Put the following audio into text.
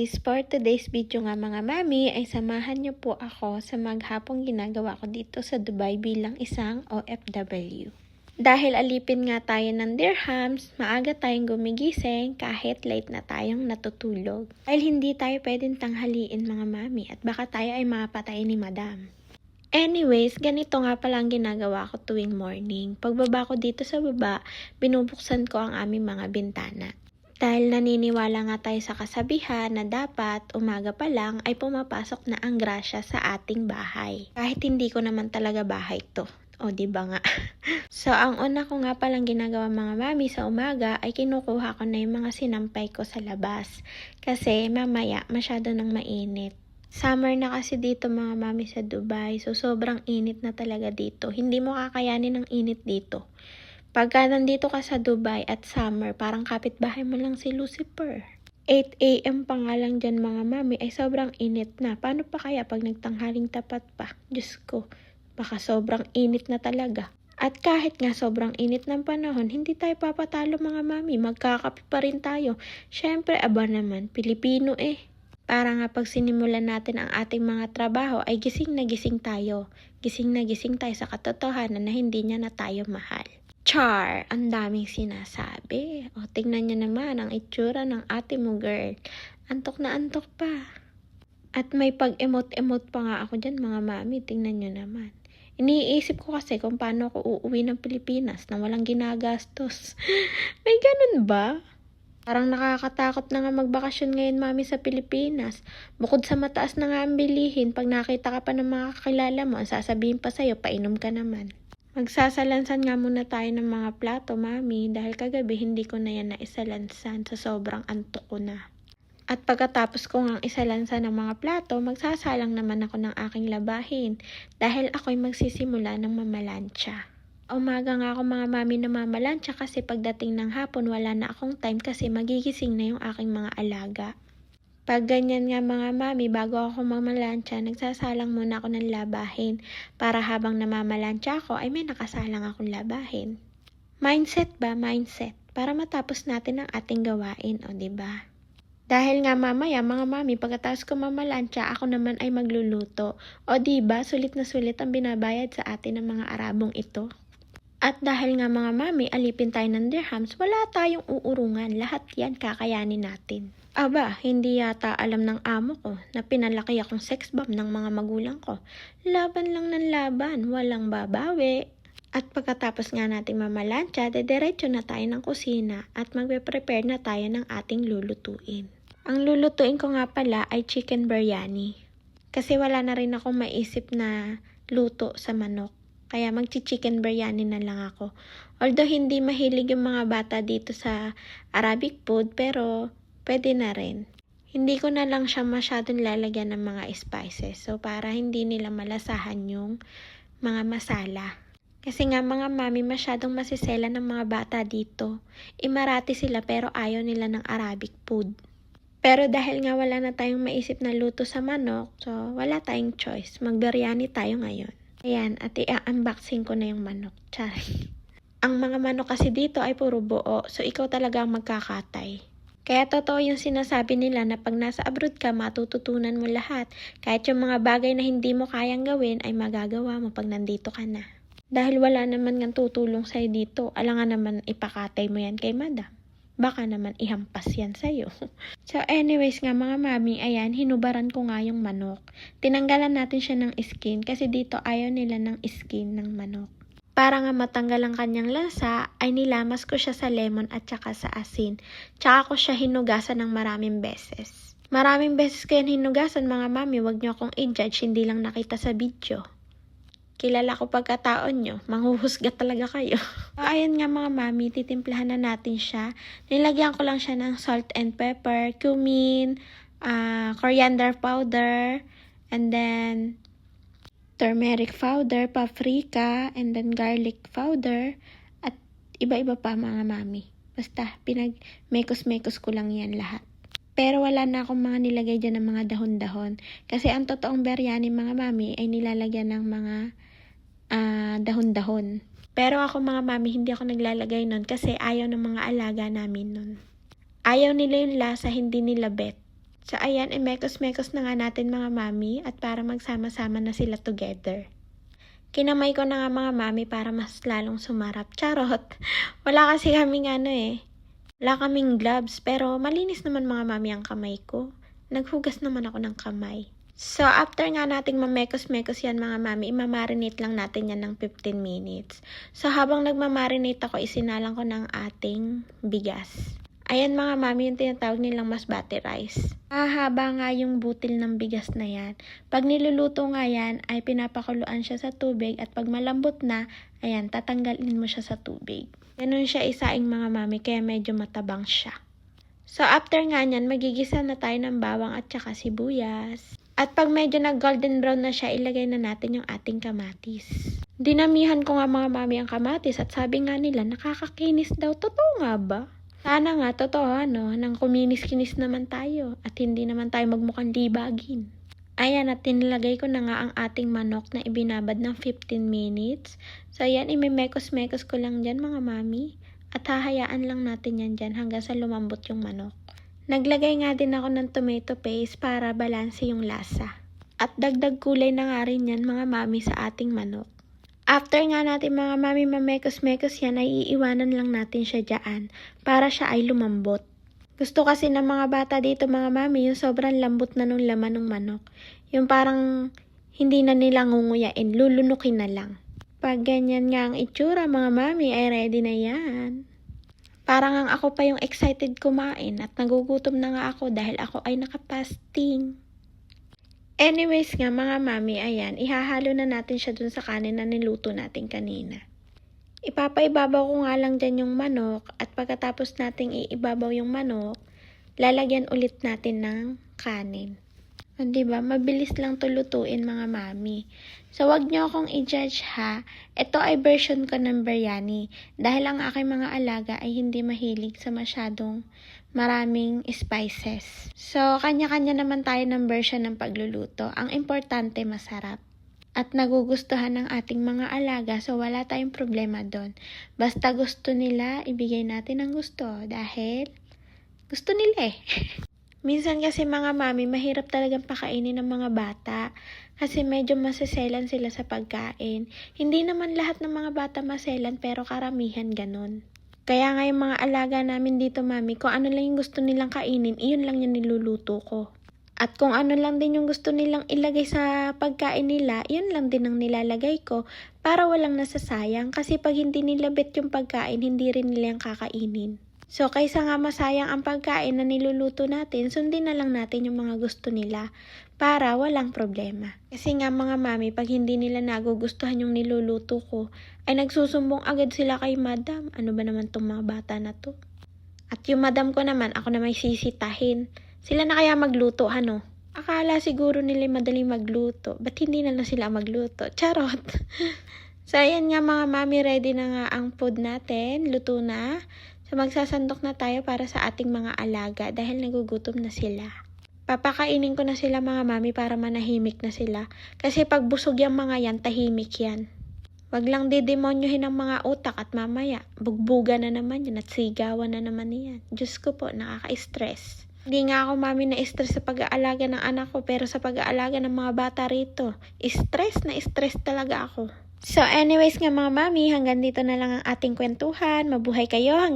Anyways, for today's video nga mga mami, ay samahan niyo po ako sa maghapong ginagawa ko dito sa Dubai bilang isang OFW. Dahil alipin nga tayo ng dirhams, maaga tayong gumigising kahit late na tayong natutulog. Dahil hindi tayo pwedeng tanghaliin mga mami at baka tayo ay mapatay ni madam. Anyways, ganito nga pala ang ginagawa ko tuwing morning. Pagbaba ko dito sa baba, binubuksan ko ang aming mga bintana. Dahil naniniwala nga tayo sa kasabihan na dapat umaga pa lang ay pumapasok na ang grasya sa ating bahay. Kahit hindi ko naman talaga bahay to. O diba nga? So ang una ko nga palang ginagawa mga mami sa umaga ay kinukuha ko na yung mga sinampay ko sa labas. Kasi mamaya masyado nang mainit. Summer na kasi dito mga mami sa Dubai. So sobrang init na talaga dito. Hindi mo kakayanin ang init dito. Pagka nandito ka sa Dubai at summer, parang kapitbahay mo lang si Lucifer. 8 AM pa nga lang dyan mga mami ay sobrang init na. Paano pa kaya pag nagtanghaling tapat pa? Diyos ko, baka sobrang init na talaga. At kahit nga sobrang init ng panahon, hindi tayo papatalo mga mami. Magkakape pa rin tayo. Syempre, aba naman, Pilipino eh. Para nga pag sinimulan natin ang ating mga trabaho ay gising na gising tayo. Gising na gising tayo sa katotohanan na hindi niya na tayo mahal. Char! Ang daming sinasabi. O, tingnan niyo naman ang itsura ng ate mo, girl. Antok na antok pa. At may pag-emote-emote pa nga ako dyan, mga mami. Tingnan niyo naman. Iniisip ko kasi kung paano ako uuwi ng Pilipinas na walang ginagastos. May ganun ba? Parang nakakatakot na nga magbakasyon ngayon, mami, sa Pilipinas. Bukod sa mataas na nga ang bilihin, pag nakita ka pa ng mga kakilala mo, ang sasabihin pa sa'yo, painom ka naman. Magsasalansan nga muna tayo ng mga plato, mami, dahil kagabi hindi ko na yan naisalansan sa sobrang antok ko na. At pagkatapos ko ngang isalansan ng mga plato, magsasalang naman ako ng aking labahin dahil ako'y magsisimula ng mamalansya. Umaga nga ako mga mami na mamalansya kasi pagdating ng hapon wala na akong time kasi magigising na yung aking mga alaga. Pag ganyan nga mga mami, bago ako mamalansya, nagsasalang muna ako ng labahin para habang namamalansya ako ay may nakasalang akong labahin. Mindset ba? Mindset. Para matapos natin ang ating gawain, o diba? Dahil nga mamaya mga mami, pagkatapos ko mamalansya, ako naman ay magluluto. O diba, sulit na sulit ang binabayad sa atin ng mga Arabong ito. At dahil nga mga mami, alipin tayo ng dirhams, wala tayong uurungan. Lahat yan kakayanin natin. Aba, hindi yata alam ng amo ko na pinalaki akong sex bomb ng mga magulang ko. Laban lang ng laban, walang babawi. At pagkatapos nga nating mamalansya, dediretso na tayo ng kusina at magpe-prepare na tayo ng ating lulutuin. Ang lulutuin ko nga pala ay chicken biryani. Kasi wala na rin akong maisip na luto sa manok. Kaya magchi-chicken biryani na lang ako. Although hindi mahilig yung mga bata dito sa Arabic food, pero pwede na rin. Hindi ko na lang siya masyadong lalagyan ng mga spices. So para hindi nila malasahan yung mga masala. Kasi nga mga mami masyadong masisela ng mga bata dito. Imarati sila pero ayaw nila ng Arabic food. Pero dahil nga wala na tayong maisip na luto sa manok, so wala tayong choice. Magbiryani tayo ngayon. Ayan, at i-unboxing ko na yung manok. Charing. Ang mga manok kasi dito ay puro buo, so ikaw talaga ang magkakatay. Kaya totoo yung sinasabi nila na pag nasa abroad ka, matututunan mo lahat. Kahit yung mga bagay na hindi mo kayang gawin ay magagawa mo pag nandito ka na. Dahil wala naman ng tutulong sa'yo dito, alangan naman ipakatay mo yan kay madam. Baka naman ihampas yan sa'yo. So anyways nga mga mami, ayan, hinubaran ko nga yung manok. Tinanggalan natin siya ng skin kasi dito ayaw nila ng skin ng manok. Para nga matanggal ang kanyang lasa, ay nilamas ko siya sa lemon at saka sa asin. Tsaka ko siya hinugasan ng maraming beses. Maraming beses ko yan hinugasan mga mami, wag niyo akong i-judge, hindi lang nakita sa video. Kilala ko pagkataon nyo, manghuhusga talaga kayo. Ayan nga mga mami, titimplahan na natin siya. Nilagyan ko lang siya ng salt and pepper, cumin, coriander powder, and then turmeric powder, paprika, and then garlic powder, at iba-iba pa mga mami. Basta, pinag-mekos-mekos ko lang yan lahat. Pero wala na akong mga nilagay dyan ng mga dahon-dahon. Kasi ang totoong biryani mga mami ay nilalagyan ng mga dahon-dahon. Pero ako mga mami, hindi ako naglalagay nun kasi ayaw ng mga alaga namin nun. Ayaw nila yung lasa, hindi nila bet. So ayan, mekos-mekos na nga natin mga mami at para magsama-sama na sila together. Kinamay ko na nga mga mami para mas lalong sumarap. Charot! Wala kasi kaming wala kaming gloves pero malinis naman mga mami ang kamay ko. Naghugas naman ako ng kamay. So after nga nating mamekos-mekos yan mga mami, imamarinate lang natin yan ng 15 minutes. So habang nagmamarinate ako, isinalang ko ng ating bigas. Ayan mga mami, yung tinatawag nilang masbate rice. Mahaba nga yung butil ng bigas na yan. Pag niluluto nga yan, ay pinapakuluan siya sa tubig at pag malambot na, ayan, tatanggalin mo siya sa tubig. Ganun siya isaing mga mami, kaya medyo matabang siya. So after nga nyan, magigisa na tayo ng bawang at saka sibuyas. At pag medyo nag-golden brown na siya, ilagay na natin yung ating kamatis. Dinamihan ko nga mga mami ang kamatis at sabi nga nila, nakakakinis daw. Totoo nga ba? Sana nga, totoo nang kuminis-kinis naman tayo at hindi naman tayo magmukhang libagin. Ayan, at tinilagay ko na nga ang ating manok na ibinabad ng 15 minutes. So ayan, imimekos-mekos ko lang dyan mga mami at hahayaan lang natin yan dyan hanggang sa lumambot yung manok. Naglagay nga din ako ng tomato paste para balanse yung lasa. At dagdag kulay na nga rin yan mga mami sa ating manok. After nga natin mga mami mamekos-mekos yan, ay iiwanan lang natin siya dyan para siya ay lumambot. Gusto kasi ng mga bata dito mga mami yung sobrang lambot na nung laman ng manok. Yung parang hindi na nila ngunguyain, lulunukin na lang. Pag ganyan nga ang itsura mga mami ay ready na yan. Parang ang ako pa yung excited kumain at nagugutom na nga ako dahil ako ay nakapasting. Anyways nga mga mami, ayan, ihahalo na natin siya dun sa kanin na niluto natin kanina. Ipapaibabaw ko nga lang dyan yung manok at pagkatapos nating iibabaw yung manok, lalagyan ulit natin ng kanin. O, diba? Mabilis lang to lutuin mga mami. So, wag nyo akong i-judge ha. Ito ay version ko ng biryani. Dahil ang aking mga alaga ay hindi mahilig sa masyadong maraming spices. So, kanya-kanya naman tayo ng version ng pagluluto. Ang importante, masarap. At nagugustuhan ng ating mga alaga, so wala tayong problema doon. Basta gusto nila, ibigay natin ang gusto. Dahil gusto nila Minsan kasi mga mami, mahirap talagang pakainin ng mga bata. Kasi medyo maseselan sila sa pagkain. Hindi naman lahat ng mga bata maselan, pero karamihan ganun. Kaya nga yung mga alaga namin dito mami, kung ano lang yung gusto nilang kainin, iyon lang yung niluluto ko. At kung ano lang din yung gusto nilang ilagay sa pagkain nila, yun lang din ang nilalagay ko para walang nasasayang. Kasi pag hindi nila bet yung pagkain, hindi rin nila yung kakainin. So, kaysa nga masayang ang pagkain na niluluto natin, sundin na lang natin yung mga gusto nila para walang problema. Kasi nga mga mami, pag hindi nila nagugustuhan yung niluluto ko, ay nagsusumbong agad sila kay madam. Ano ba naman tong mga bata na to? At yung madam ko naman, ako na may sisitahin. Sila na kaya magluto, Akala siguro nila madaling magluto. Ba't hindi na lang sila magluto? Charot! So, ayan nga mga mami, ready na nga ang food natin. Luto na. So, magsasandok na tayo para sa ating mga alaga dahil nagugutom na sila. Papakainin ko na sila mga mami para manahimik na sila. Kasi pag busog yung mga yan, tahimik yan. Wag lang didemonyohin ang mga utak at mamaya, bugbuga na naman yun at sigawan na naman yan. Diyos ko po, nakaka-stress. Hindi nga ako mami na-stress sa pag-aalaga ng anak ko, pero sa pag-aalaga ng mga bata rito, stress talaga ako. So anyways nga mga mami, hanggang dito na lang ang ating kwentuhan. Mabuhay kayo.